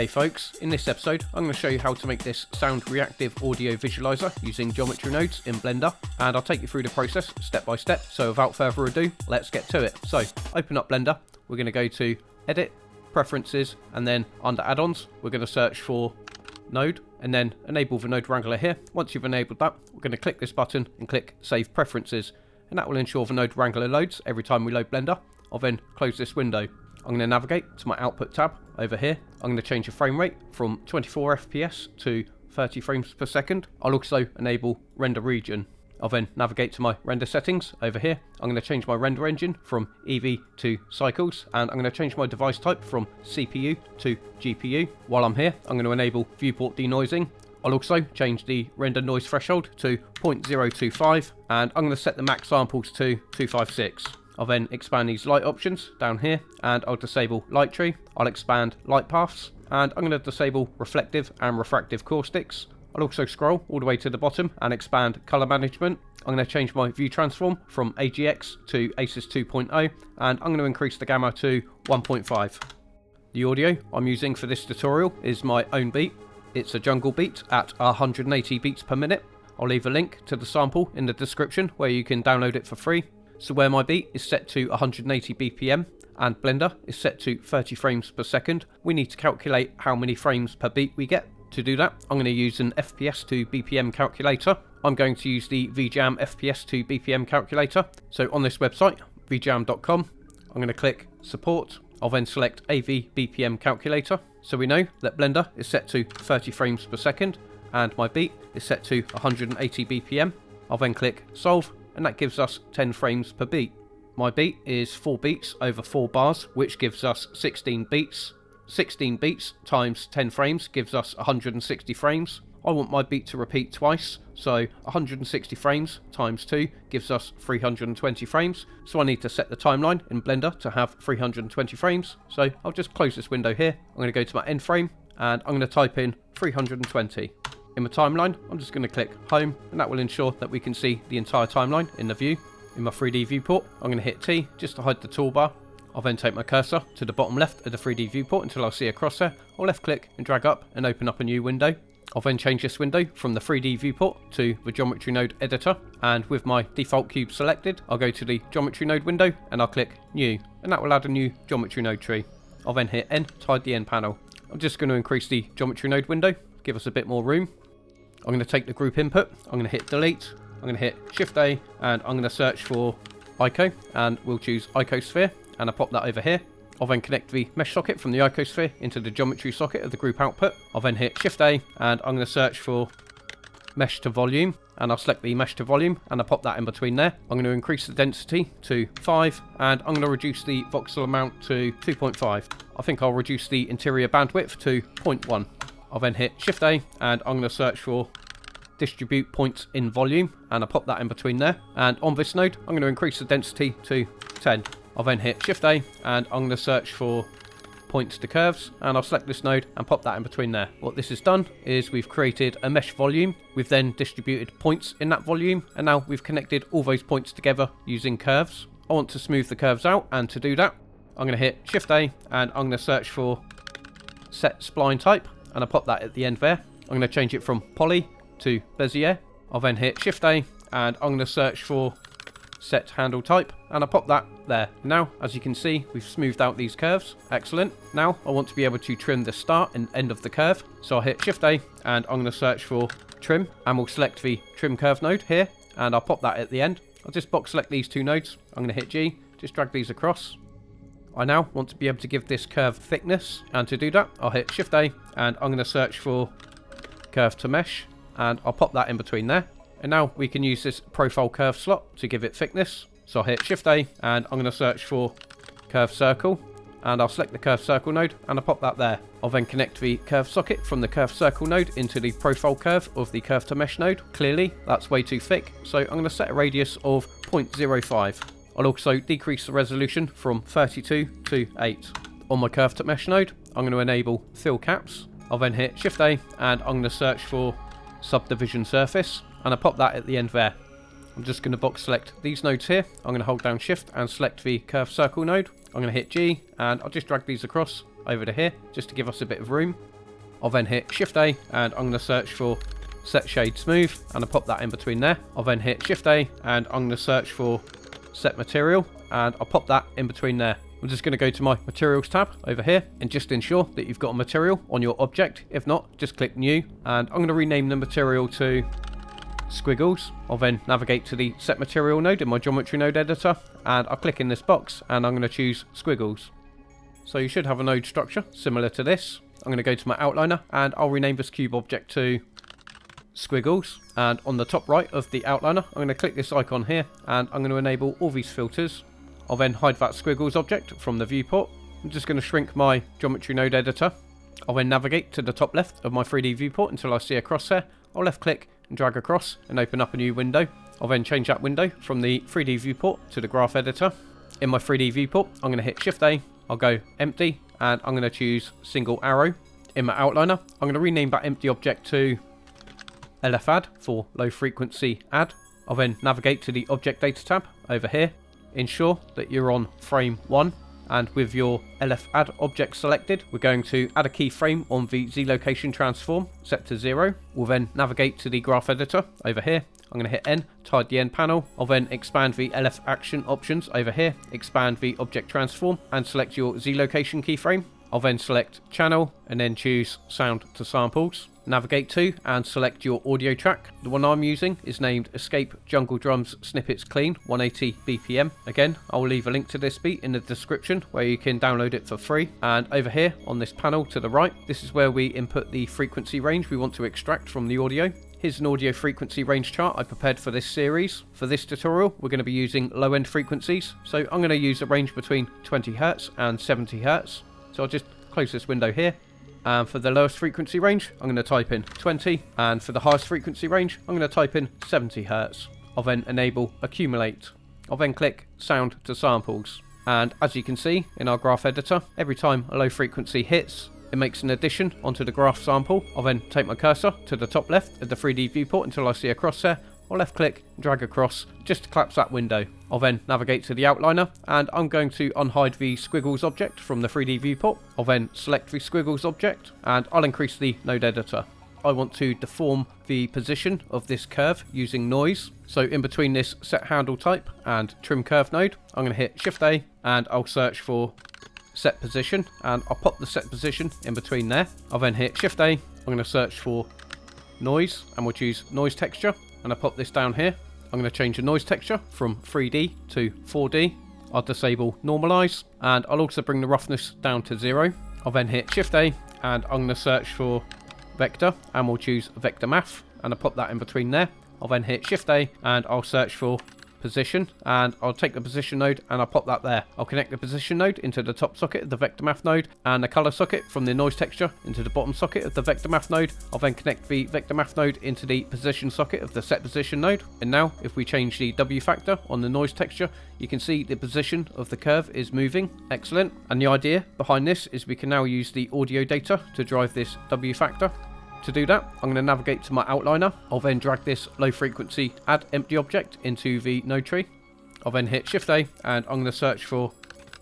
Hey folks, in this episode I'm going to show you how to make this sound reactive audio visualizer using geometry nodes in Blender, and I'll take you through the process step by step. So without further ado, let's get to it. So open up Blender, we're going to go to Edit, Preferences, and then under Add-ons we're going to search for Node and then enable the node wrangler here. Once you've enabled that, we're going to click this button and click Save Preferences, and that will ensure the node wrangler loads every time we load Blender. I'll then close this window. I'm going to navigate to my output tab over here. I'm going to change the frame rate from 24 FPS to 30 frames per second. I'll also enable render region. I'll then navigate to my render settings over here. I'm going to change my render engine from Eevee to Cycles, and I'm going to change my device type from CPU to GPU. While I'm here, I'm going to enable viewport denoising. I'll also change the render noise threshold to 0.025, and I'm going to set the max samples to 256. I'll then expand these light options down here, and I'll disable light tree. I'll expand light paths, and I'm going to disable reflective and refractive caustics. I'll also scroll all the way to the bottom and expand color management. I'm going to change my view transform from AGX to ACES 2.0, and I'm going to increase the gamma to 1.5. The audio I'm using for this tutorial is my own beat. It's a jungle beat at 180 beats per minute. I'll leave a link to the sample in the description where you can download it for free. So where my beat is set to 180 BPM and Blender is set to 30 frames per second, we need to calculate how many frames per beat we get. To do that, I'm going to use an FPS to BPM calculator. I'm going to use the VJam FPS to BPM calculator. So on this website, vjam.com, I'm going to click Support. I'll then select AV BPM calculator. So we know that Blender is set to 30 frames per second and my beat is set to 180 BPM. I'll then click Solve, and that gives us 10 frames per beat. My beat is 4 beats over 4 bars, which gives us 16 beats. 16 beats times 10 frames gives us 160 frames. I want my beat to repeat twice, so 160 frames times 2 gives us 320 frames. So I need to set the timeline in Blender to have 320 frames. So I'll just close this window here. I'm going to go to my end frame, and I'm going to type in 320. In my timeline, I'm just going to click Home, and that will ensure that we can see the entire timeline in the view. In my 3D viewport, I'm going to hit T just to hide the toolbar. I'll then take my cursor to the bottom left of the 3D viewport until I see a crosshair. I'll left click and drag up and open up a new window. I'll then change this window from the 3D viewport to the geometry node editor, and with my default cube selected, I'll go to the geometry node window and I'll click New, and that will add a new geometry node tree. I'll then hit N to hide the end panel. I'm just going to increase the geometry node window, give us a bit more room. I'm going to take the group input, I'm going to hit delete, I'm going to hit Shift A, and I'm going to search for Ico, and we'll choose Icosphere, and I'll pop that over here. I'll then connect the mesh socket from the Icosphere into the geometry socket of the group output. I'll then hit Shift A, and I'm going to search for Mesh to Volume, and I'll select the Mesh to Volume, and I'll pop that in between there. I'm going to increase the density to 5, and I'm going to reduce the voxel amount to 2.5. I think I'll reduce the interior bandwidth to 0.1. I'll then hit Shift A, and I'm going to search for Distribute Points in Volume, and I'll pop that in between there. And on this node, I'm going to increase the density to 10. I'll then hit Shift A, and I'm going to search for Points to Curves, and I'll select this node and pop that in between there. What this has done is we've created a mesh volume. We've then distributed points in that volume, and now we've connected all those points together using curves. I want to smooth the curves out, and to do that, I'm going to hit Shift A, and I'm going to search for Set Spline Type, and I'll pop that at the end there. I'm going to change it from Poly to Bezier. I'll then hit Shift A, and I'm going to search for Set Handle Type, and I'll pop that there. Now, as you can see, we've smoothed out these curves. Excellent. Now, I want to be able to trim the start and end of the curve. So I'll hit Shift A, and I'm going to search for Trim, and we'll select the Trim Curve node here, and I'll pop that at the end. I'll just box select these two nodes. I'm going to hit G, just drag these across. I now want to be able to give this curve thickness, and to do that, I'll hit Shift A, and I'm going to search for Curve to Mesh, and I'll pop that in between there. And now we can use this profile curve slot to give it thickness. So I'll hit Shift A, and I'm going to search for Curve Circle, and I'll select the Curve Circle node, and I'll pop that there. I'll then connect the curve socket from the Curve Circle node into the profile curve of the Curve to Mesh node. Clearly, that's way too thick, so I'm going to set a radius of 0.05. I'll also decrease the resolution from 32 to 8. On my Curve to Mesh node, I'm going to enable Fill Caps. I'll then hit Shift A, and I'm going to search for Subdivision Surface, and I'll pop that at the end there. I'm just going to box select these nodes here. I'm going to hold down Shift and select the Curve Circle node. I'm going to hit G, and I'll just drag these across over to here just to give us a bit of room. I'll then hit Shift A and I'm going to search for Set Shade Smooth, and I'll pop that in between there. I'll then hit Shift A and I'm going to search for Set Material, and I'll pop that in between there. I'm just going to go to my Materials tab over here and just ensure that you've got a material on your object. If not, just click New, and I'm going to rename the material to Squiggles. I'll then navigate to the Set Material node in my Geometry Node editor, and I'll click in this box and I'm going to choose Squiggles. So you should have a node structure similar to this. I'm going to go to my outliner and I'll rename this cube object to Squiggles, and on the top right of the outliner I'm going to click this icon here and I'm going to enable all these filters. I'll then hide that Squiggles object from the viewport. I'm just going to shrink my Geometry Node editor. I'll then navigate to the top left of my 3D viewport until I see a crosshair. I'll left click and drag across and open up a new window. I'll then change that window from the 3D viewport to the graph editor. In my 3D viewport I'm going to hit Shift A, I'll go empty, and I'm going to choose single arrow. In my outliner I'm going to rename that empty object to LF add for low frequency add. I'll then navigate to the object data tab over here. Ensure that you're on frame 1, and with your LF add object selected, we're going to add a keyframe on the Z location transform set to 0. We'll then navigate to the graph editor over here. I'm going to hit N to hide the N panel. I'll then expand the LF action options over here, expand the object transform, and select your Z location keyframe. I'll then select channel and then choose sound to samples. Navigate to and select your audio track. The one I'm using is named Escape Jungle Drums Snippets Clean 180 BPM. Again, I'll leave a link to this beat in the description where you can download it for free. And over here on this panel to the right, this is where we input the frequency range we want to extract from the audio. Here's an audio frequency range chart I prepared for this series. For this tutorial, we're going to be using low end frequencies. So I'm going to use a range between 20 Hz and 70 Hz. So I'll just close this window here. And for the lowest frequency range, I'm going to type in 20. And for the highest frequency range, I'm going to type in 70 Hz. I'll then enable Accumulate. I'll then click Sound to Samples. And as you can see in our graph editor, every time a low frequency hits, it makes an addition onto the graph sample. I'll then take my cursor to the top left of the 3D viewport until I see a crosshair. I'll left click and drag across just to collapse that window. I'll then navigate to the outliner and I'm going to unhide the Squiggles object from the 3D viewport. I'll then select the Squiggles object and I'll increase the node editor. I want to deform the position of this curve using noise. So in between this set handle type and trim curve node, I'm going to hit Shift A and I'll search for set position, and I'll pop the set position in between there. I'll then hit Shift A, I'm going to search for noise and we'll choose noise texture, and I'll pop this down here. I'm going to change the noise texture from 3D to 4D. I'll disable normalize and I'll also bring the roughness down to 0. I'll then hit Shift A and I'm going to search for vector and we'll choose vector math, and I'll pop that in between there. I'll then hit Shift A and I'll search for position, and I'll take the position node and I'll pop that there. I'll connect the position node into the top socket of the vector math node and the color socket from the noise texture into the bottom socket of the vector math node. I'll then connect the vector math node into the position socket of the set position node. And now if we change the W factor on the noise texture, you can see the position of the curve is moving. Excellent. And the idea behind this is we can now use the audio data to drive this W factor. To do that, I'm going to navigate to my outliner. I'll then drag this low frequency add empty object into the node tree. I'll then hit Shift A and I'm going to search for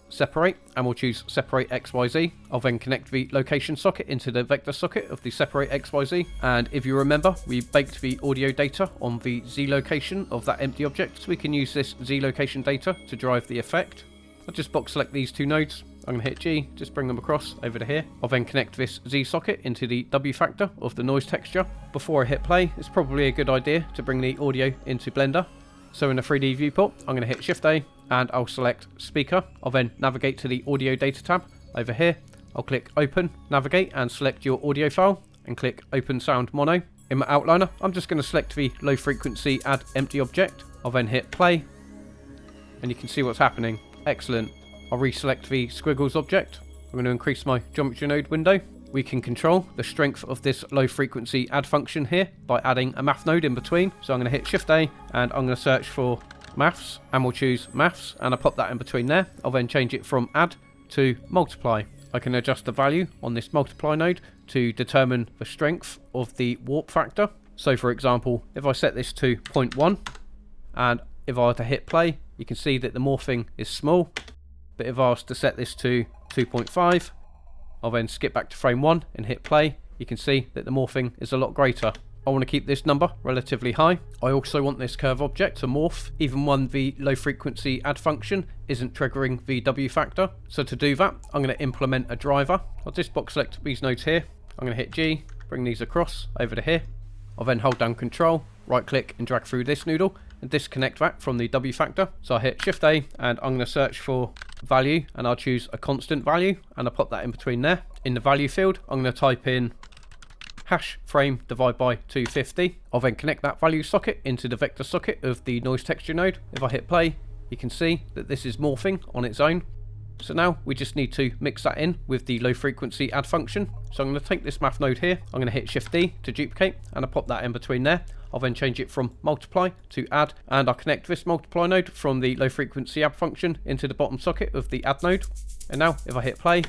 separate and we'll choose separate XYZ. I'll then connect the location socket into the vector socket of the separate XYZ. And if you remember, we baked the audio data on the Z location of that empty object, so we can use this Z location data to drive the effect. I'll just box select these two nodes. I'm going to hit G, just bring them across over to here. I'll then connect this Z socket into the W factor of the noise texture. Before I hit play, it's probably a good idea to bring the audio into Blender. So in the 3D viewport, I'm going to hit Shift A and I'll select speaker. I'll then navigate to the audio data tab over here. I'll click open, navigate and select your audio file and click open sound mono. In my outliner, I'm just going to select the low frequency add empty object. I'll then hit play and you can see what's happening. Excellent. I'll reselect the Squiggles object. I'm going to increase my geometry node window. We can control the strength of this low frequency add function here by adding a math node in between. So I'm going to hit Shift A and I'm going to search for maths and we'll choose maths and I'll pop that in between there. I'll then change it from add to multiply. I can adjust the value on this multiply node to determine the strength of the warp factor. So for example, if I set this to 0.1 and if I were to hit play, you can see that the morphing is small. But if I was to set this to 2.5, I'll then skip back to frame 1 and hit play. you can see that the morphing is a lot greater. I want to keep this number relatively high. I also want this curve object to morph even when the low frequency add function isn't triggering the W factor. So to do that, I'm going to implement a driver. I'll just box select these nodes here. I'm going to hit G, bring these across over to here. I'll then hold down Control, right click and drag through this noodle and disconnect that from the W factor. So I hit Shift A and I'm going to search for value and I'll choose a constant value and I'll pop that in between there. In the value field, I'm going to type in hash frame divide by 250. I'll then connect that value socket into the vector socket of the noise texture node. If I hit play, you can see that this is morphing on its own. So now we just need to mix that in with the low frequency add function. So I'm going to take this math node here, I'm going to hit Shift D to duplicate and I'll pop that in between there. I'll then change it from multiply to add and I'll connect this multiply node from the low frequency add function into the bottom socket of the add node. And now if I hit play,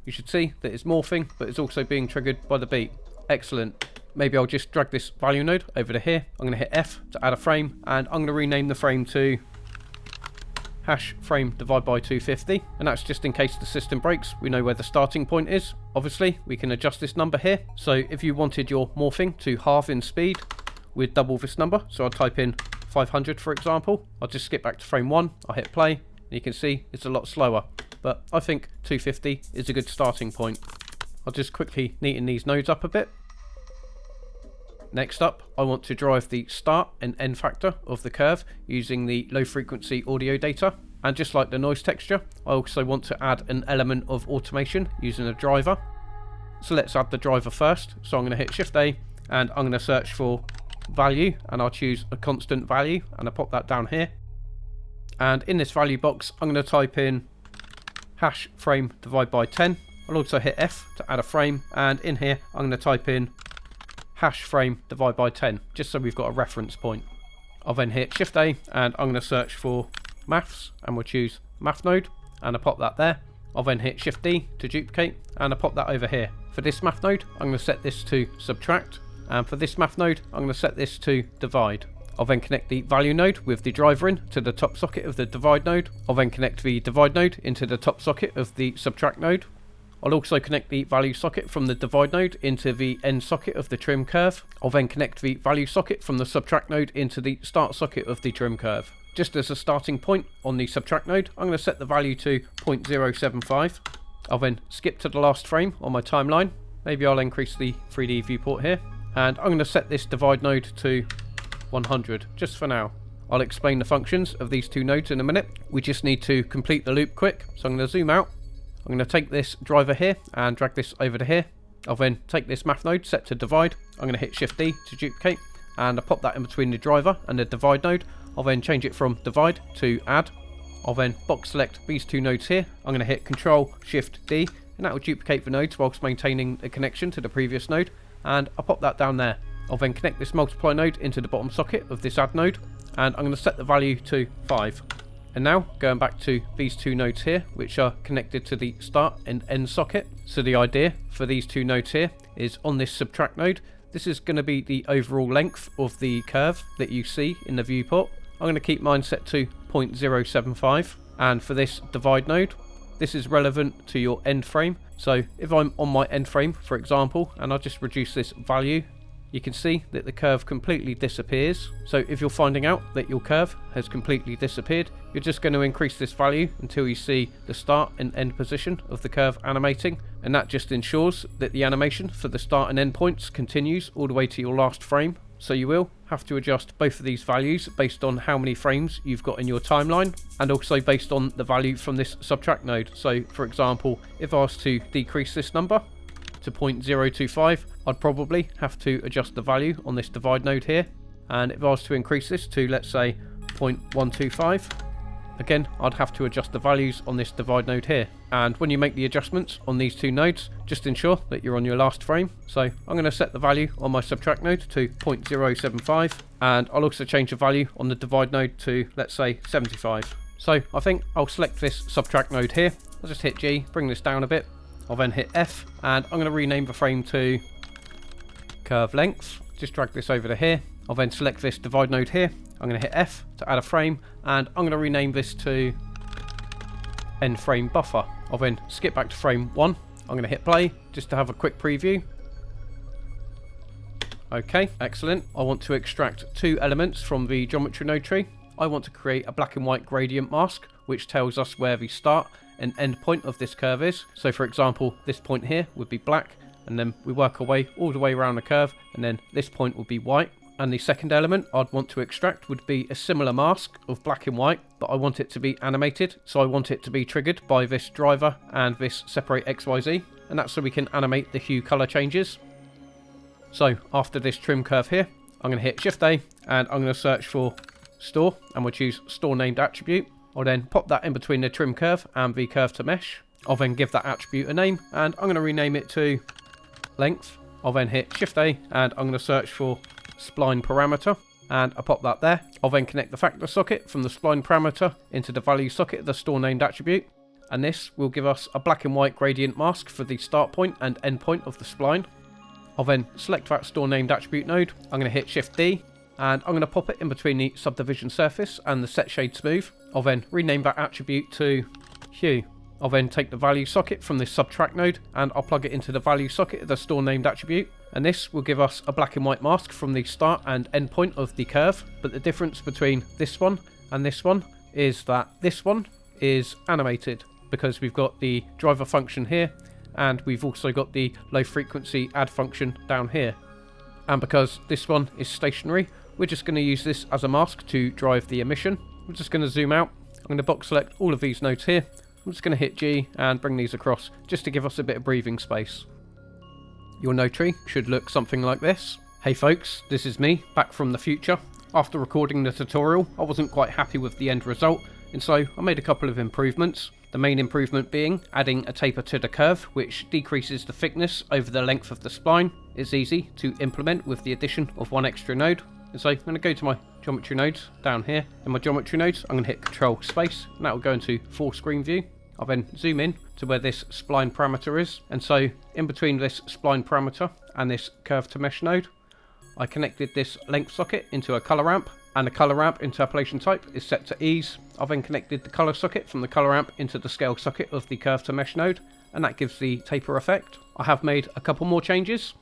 you should see that it's morphing, but it's also being triggered by the beat. Excellent. Maybe I'll just drag this value node over to here. I'm going to hit F to add a frame, and I'm going to rename the frame to hash frame divide by 250. And that's just in case the system breaks, we know where the starting point is. Obviously, we can adjust this number here. So if you wanted your morphing to halve in speed, we'd double this number. So I'll type in 500, for example. I'll just skip back to frame 1. I'll hit play, and you can see it's a lot slower. But I think 250 is a good starting point. I'll just quickly neaten these nodes up a bit. Next up, I want to drive the start and end factor of the curve using the low frequency audio data. And just like the noise texture, I also want to add an element of automation using a driver. So let's add the driver first. So I'm going to hit Shift A and I'm going to search for value and I'll choose a constant value and I'll pop that down here. And in this value box, I'm going to type in hash frame divide by 10. I'll also hit F to add a frame, and in here I'm going to type in hash frame divide by 10 just so we've got a reference point. I'll then hit Shift A and I'm going to search for maths and we'll choose math node and I'll pop that there. I'll then hit Shift D to duplicate and I'll pop that over here. For this math node I'm going to set this to subtract, and for this math node I'm going to set this to divide. I'll then connect the value node with the driver in to the top socket of the divide node. I'll then connect the divide node into the top socket of the subtract node. I'll also connect the value socket from the divide node into the end socket of the trim curve. I'll then connect the value socket from the subtract node into the start socket of the trim curve. Just as a starting point on the subtract node, I'm going to set the value to 0.075. I'll then skip to the last frame on my timeline. Maybe I'll increase the 3D viewport here. And I'm going to set this divide node to 100, just for now. I'll explain the functions of these two nodes in a minute. We just need to complete the loop quick. So I'm going to zoom out. I'm going to take this driver here and drag this over to here. I'll then take this math node set to divide. I'm going to hit Shift D to duplicate and I'll pop that in between the driver and the divide node. I'll then change it from divide to add. I'll then box select these two nodes here. I'm going to hit Control Shift D and that will duplicate the nodes whilst maintaining a connection to the previous node, and I'll pop that down there. I'll then connect this multiply node into the bottom socket of this add node and I'm going to set the value to 5. And now going back to these two nodes here, which are connected to the start and end socket. So the idea for these two nodes here is on this subtract node, this is going to be the overall length of the curve that you see in the viewport. I'm going to keep mine set to 0.075. And for this divide node, this is relevant to your end frame. So if I'm on my end frame, for example, and I'll just reduce this value, you can see that the curve completely disappears. So if you're finding out that your curve has completely disappeared, you're just going to increase this value until you see the start and end position of the curve animating. And that just ensures that the animation for the start and end points continues all the way to your last frame. So you will have to adjust both of these values based on how many frames you've got in your timeline, and also based on the value from this subtract node. So for example, if I was to decrease this number to 0.025, I'd probably have to adjust the value on this divide node here. And if I was to increase this to, let's say, 0.125, again, I'd have to adjust the values on this divide node here. And when you make the adjustments on these two nodes, just ensure that you're on your last frame. So I'm going to set the value on my subtract node to 0.075, and I'll also change the value on the divide node to, let's say, 75. So I think I'll select this subtract node here. I'll just hit G, bring this down a bit. I'll then hit F, and I'm going to rename the frame to curve length. Just drag this over to here. I'll then select this divide node here. I'm going to hit F to add a frame, and I'm going to rename this to end frame buffer. I'll then skip back to frame 1. I'm going to hit play just to have a quick preview. Okay, excellent. I want to extract two elements from the geometry node tree. I want to create a black and white gradient mask, which tells us where the start and end point of this curve is. So for example, this point here would be black, and then we work our way all the way around the curve, and then this point will be white. And the second element I'd want to extract would be a similar mask of black and white, but I want it to be animated. So I want it to be triggered by this driver and this separate XYZ, and that's so we can animate the hue color changes. So after this trim curve here, I'm going to hit Shift A, and I'm going to search for store, and we'll choose store named attribute. I'll then pop that in between the trim curve and the curve to mesh. I'll then give that attribute a name, and I'm going to rename it to length. I'll then hit Shift A, and I'm going to search for spline parameter, and I pop that there. I'll then connect the factor socket from the spline parameter into the value socket of the store named attribute, and this will give us a black and white gradient mask for the start point and end point of the spline. I'll then select that store named attribute node. I'm going to hit Shift D, and I'm going to pop it in between the subdivision surface and the set shade smooth. I'll then rename that attribute to hue. I'll then take the value socket from this subtract node, and I'll plug it into the value socket of the store named attribute, and this will give us a black and white mask from the start and end point of the curve. But the difference between this one and this one is that this one is animated, because we've got the driver function here, and we've also got the low frequency add function down here. And because this one is stationary, we're just going to use this as a mask to drive the emission. I'm just going to zoom out. I'm going to box select all of these nodes here. I'm just going to hit G and bring these across just to give us a bit of breathing space. Your node tree should look something like this. Hey folks, this is me, back from the future. After recording the tutorial, I wasn't quite happy with the end result, and so I made a couple of improvements. The main improvement being adding a taper to the curve, which decreases the thickness over the length of the spline. It's easy to implement with the addition of one extra node. And so I'm going to go to my geometry nodes down here. In my geometry nodes, I'm going to hit Control Space, and that will go into full screen view. I'll then zoom in to where this spline parameter is. And so in between this spline parameter and this curve to mesh node, I connected this length socket into a color ramp, and the color ramp interpolation type is set to ease. I've then connected the color socket from the color ramp into the scale socket of the curve to mesh node, and that gives the taper effect. I have made a couple more changes.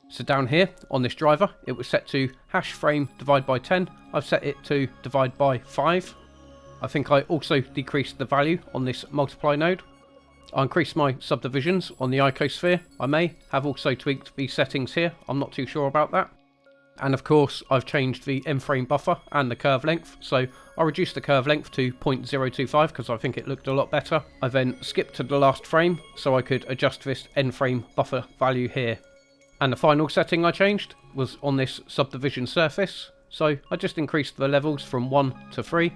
So down here on this driver, it was set to hash frame divide by 10. I've set it to divide by 5. I think I also decreased the value on this multiply node. I increased my subdivisions on the icosphere. I may have also tweaked the settings here. I'm not too sure about that. And of course, I've changed the end frame buffer and the curve length. So I reduced the curve length to 0.025 because I think it looked a lot better. I then skipped to the last frame so I could adjust this end frame buffer value here. And the final setting I changed was on this subdivision surface. So I just increased the levels from 1 to 3.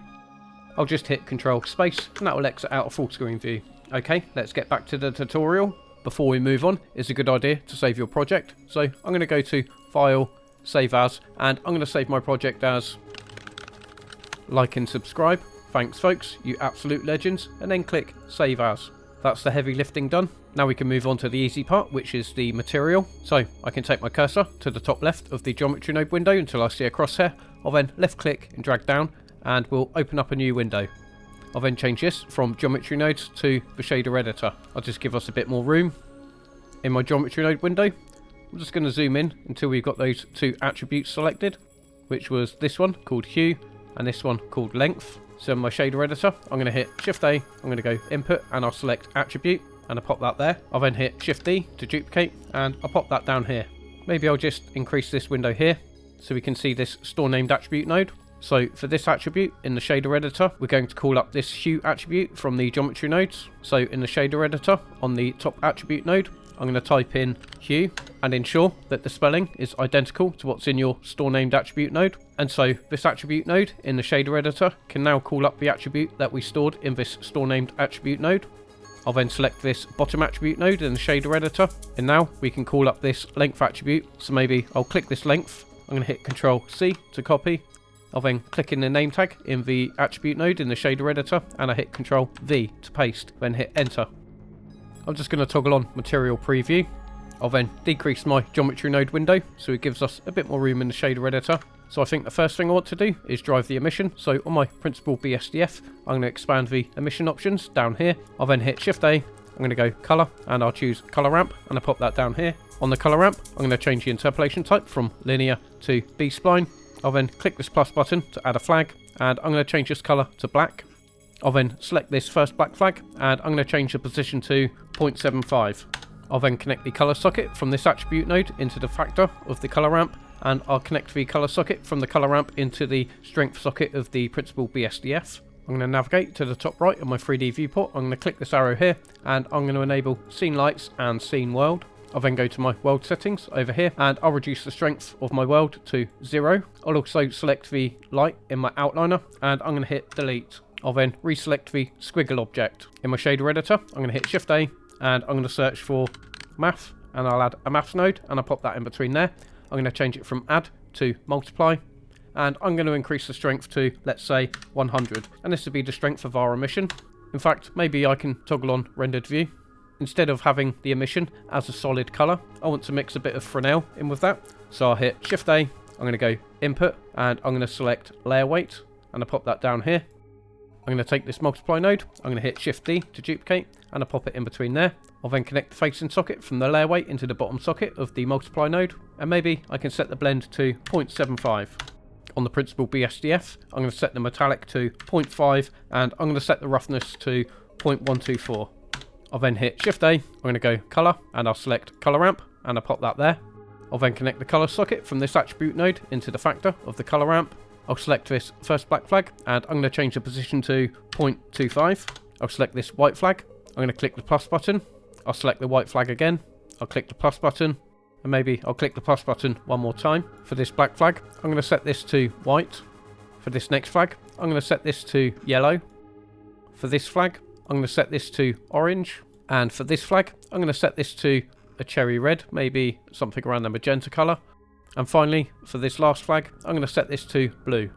I'll just hit Control Space, and that will exit out of full screen view. Okay, let's get back to the tutorial. Before we move on, it's a good idea to save your project. So I'm going to go to File, Save As, and I'm going to save my project as like and subscribe. Thanks folks, you absolute legends, and then click Save As. That's the heavy lifting done. Now we can move on to the easy part, which is the material. So I can take my cursor to the top left of the geometry node window until I see a crosshair. I'll then left click and drag down, and we'll open up a new window. I'll then change this from geometry nodes to the shader editor. I'll just give us a bit more room. In my geometry node window, I'm just going to zoom in until we've got those two attributes selected, which was this one called hue and this one called length. So in my shader editor, I'm going to hit Shift A, I'm going to go input, and I'll select attribute, and I'll pop that there. I'll then hit Shift D to duplicate, and I'll pop that down here. Maybe I'll just increase this window here so we can see this store named attribute node. So for this attribute in the shader editor, we're going to call up this hue attribute from the geometry nodes. So in the shader editor on the top attribute node, I'm going to type in hue and ensure that the spelling is identical to what's in your store named attribute node. And so this attribute node in the shader editor can now call up the attribute that we stored in this store named attribute node. I'll then select this bottom attribute node in the shader editor, and now we can call up this length attribute. So maybe I'll click this length, I'm going to hit Control C to copy. I'll then click in the name tag in the attribute node in the shader editor, and I hit Control V to paste, then hit enter. I'm just going to toggle on material preview. I'll then decrease my geometry node window so it gives us a bit more room in the shader editor. So I think the first thing I want to do is drive the emission. So on my principal BSDF, I'm going to expand the emission options down here. I'll then hit Shift A, I'm going to go color, and I'll choose color ramp, and I'll pop that down here. On the color ramp, I'm going to change the interpolation type from linear to B-spline. I'll then click this plus button to add a flag, and I'm going to change this color to black. I'll then select this first black flag, and I'm going to change the position to 0.75. I'll then connect the color socket from this attribute node into the factor of the color ramp, and I'll connect the color socket from the color ramp into the strength socket of the principal BSDF. I'm going to navigate to the top right of my 3D viewport. I'm going to click this arrow here, and I'm going to enable scene lights and scene world. I'll then go to my world settings over here, and I'll reduce the strength of my world to 0. I'll also select the light in my outliner, and I'm going to hit delete. I'll then reselect the squiggle object. In my shader editor, I'm going to hit Shift A, and I'm going to search for math, and I'll add a maths node, and I'll pop that in between there. I'm going to change it from add to multiply, and I'm going to increase the strength to, let's say, 100. And this would be the strength of our emission. In fact, maybe I can toggle on rendered view. Instead of having the emission as a solid color, I want to mix a bit of Fresnel in with that. So I'll hit Shift A, I'm going to go input, and I'm going to select layer weight, and I'll pop that down here. I'm going to take this multiply node, I'm going to hit Shift D to duplicate, and I'll pop it in between there. I'll then connect the facing socket from the layer weight into the bottom socket of the multiply node, and maybe I can set the blend to 0.75. On the principal BSDF, I'm going to set the metallic to 0.5, and I'm going to set the roughness to 0.124. I'll then hit Shift A, I'm going to go color, and I'll select color ramp, and I'll pop that there. I'll then connect the color socket from this attribute node into the factor of the color ramp. I'll select this first black flag, and I'm going to change the position to 0.25. I'll select this white flag, I'm going to click the plus button. I'll select the white flag again, I'll click the plus button, and maybe I'll click the plus button one more time. For this black flag, I'm going to set this to white. For this next flag, I'm going to set this to yellow. For this flag, I'm going to set this to orange, and for this flag, I'm going to set this to a cherry red, maybe something around the magenta colour. And finally, for this last flag, I'm going to set this to blue.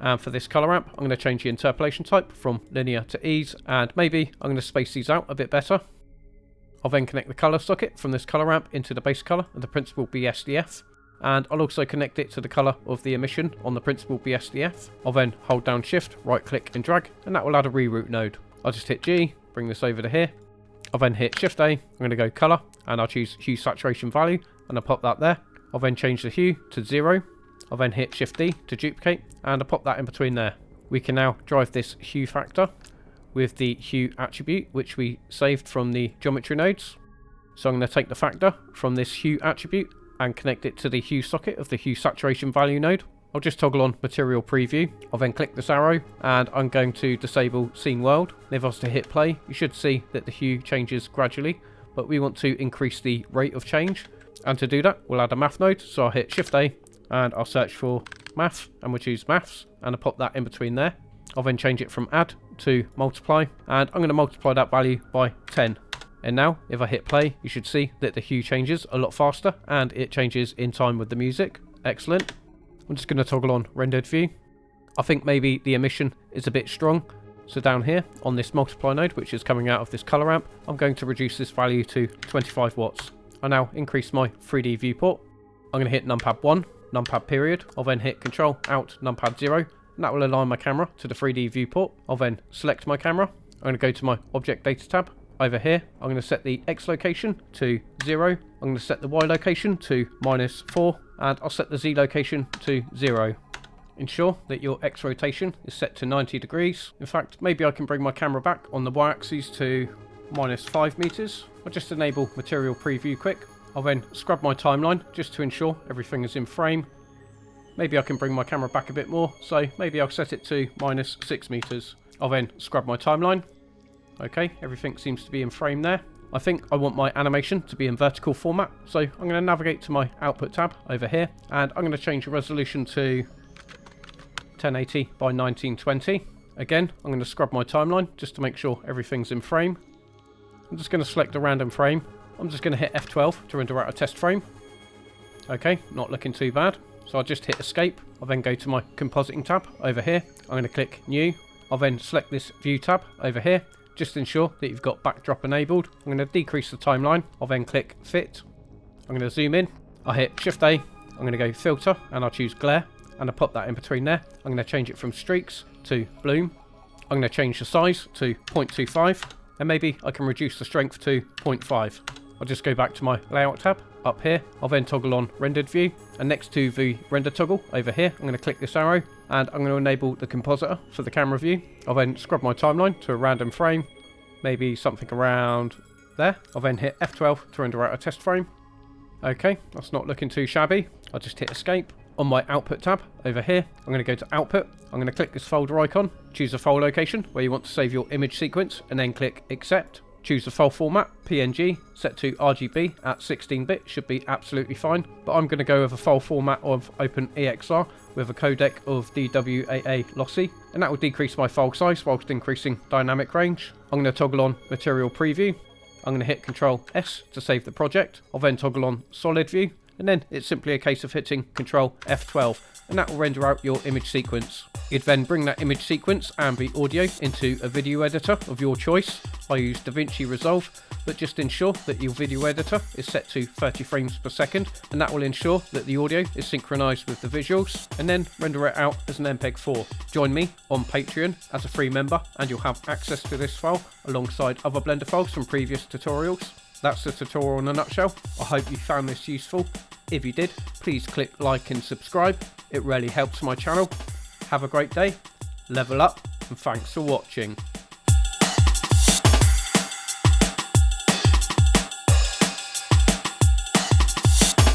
And for this colour ramp, I'm going to change the interpolation type from linear to ease, and maybe I'm going to space these out a bit better. I'll then connect the colour socket from this colour ramp into the base colour of the principal BSDF, and I'll also connect it to the colour of the emission on the principal BSDF. I'll then hold down Shift, right click and drag, and that will add a reroute node. I'll just hit G, bring this over to here. I'll then hit Shift A, I'm going to go colour, and I'll choose hue saturation value, and I'll pop that there. I'll then change the hue to 0. I'll then hit Shift D to duplicate, and I'll pop that in between there. We can now drive this hue factor with the hue attribute, which we saved from the geometry nodes. So I'm going to take the factor from this hue attribute and connect it to the hue socket of the hue saturation value node. I'll just toggle on material preview. I'll then click this arrow, and I'm going to disable scene world. And if I was to hit play, you should see that the hue changes gradually, but we want to increase the rate of change. And to do that, we'll add a math node. So I'll hit Shift A, and I'll search for math, and we'll choose maths, and I'll pop that in between there. I'll then change it from add to multiply, and I'm going to multiply that value by 10. And now, if I hit play, you should see that the hue changes a lot faster, and it changes in time with the music. Excellent. I'm just going to toggle on rendered view. I think maybe the emission is a bit strong. So down here on this multiply node, which is coming out of this color ramp, I'm going to reduce this value to 25 watts. I now increase my 3D viewport. I'm going to hit numpad 1, numpad period. I'll then hit Control Alt numpad 0, and that will align my camera to the 3D viewport. I'll then select my camera. I'm going to go to my Object Data tab. Over here, I'm going to set the X location to 0. I'm going to set the Y location to -4, and I'll set the Z location to 0. Ensure that your X rotation is set to 90 degrees. In fact, maybe I can bring my camera back on the Y axis to -5 meters. I'll just enable material preview quick. I'll then scrub my timeline just to ensure everything is in frame. Maybe I can bring my camera back a bit more, so maybe I'll set it to -6 meters. I'll then scrub my timeline. Okay, everything seems to be in frame there. I think I want my animation to be in vertical format, so I'm going to navigate to my output tab over here, and I'm going to change the resolution to 1080 by 1920. Again, I'm going to scrub my timeline just to make sure everything's in frame. I'm just going to select a random frame. I'm just going to hit F12 to render out a test frame. Okay, not looking too bad. So I'll just hit escape. I'll then go to my compositing tab over here. I'm going to click new. I'll then select this view tab over here. Just ensure that you've got backdrop enabled. I'm going to decrease the timeline. I'll then click fit. I'm going to zoom in. I'll hit Shift A. I'm going to go filter, and I'll choose glare, and I'll pop that in between there. I'm going to change it from streaks to bloom. I'm going to change the size to 0.25, and maybe I can reduce the strength to 0.5. I'll just go back to my layout tab. up here. I'll then toggle on rendered view, and next to the render toggle over here, I'm going to click this arrow and I'm going to enable the compositor for the camera view. I'll then scrub my timeline to a random frame, maybe something around there. I'll then hit F12 to render out a test frame. Okay, that's not looking too shabby. I'll just hit escape. On my output tab over here, I'm going to go to output. I'm going to click this folder icon, choose a file location where you want to save your image sequence, and then click accept. Choose the file format, PNG, set to RGB at 16-bit, should be absolutely fine. But I'm going to go with a file format of OpenEXR with a codec of DWAA lossy, and that will decrease my file size whilst increasing dynamic range. I'm going to toggle on material preview. I'm going to hit Ctrl S to save the project. I'll then toggle on solid view, and then it's simply a case of hitting Ctrl F12, and that will render out your image sequence. You'd then bring that image sequence and the audio into a video editor of your choice. I use DaVinci Resolve, but just ensure that your video editor is set to 30 frames per second, and that will ensure that the audio is synchronized with the visuals, and then render it out as an MPEG-4. Join me on Patreon as a free member, and you'll have access to this file alongside other Blender files from previous tutorials. That's the tutorial in a nutshell. I hope you found this useful. If you did, please click like and subscribe. It really helps my channel. Have a great day, level up, and thanks for watching.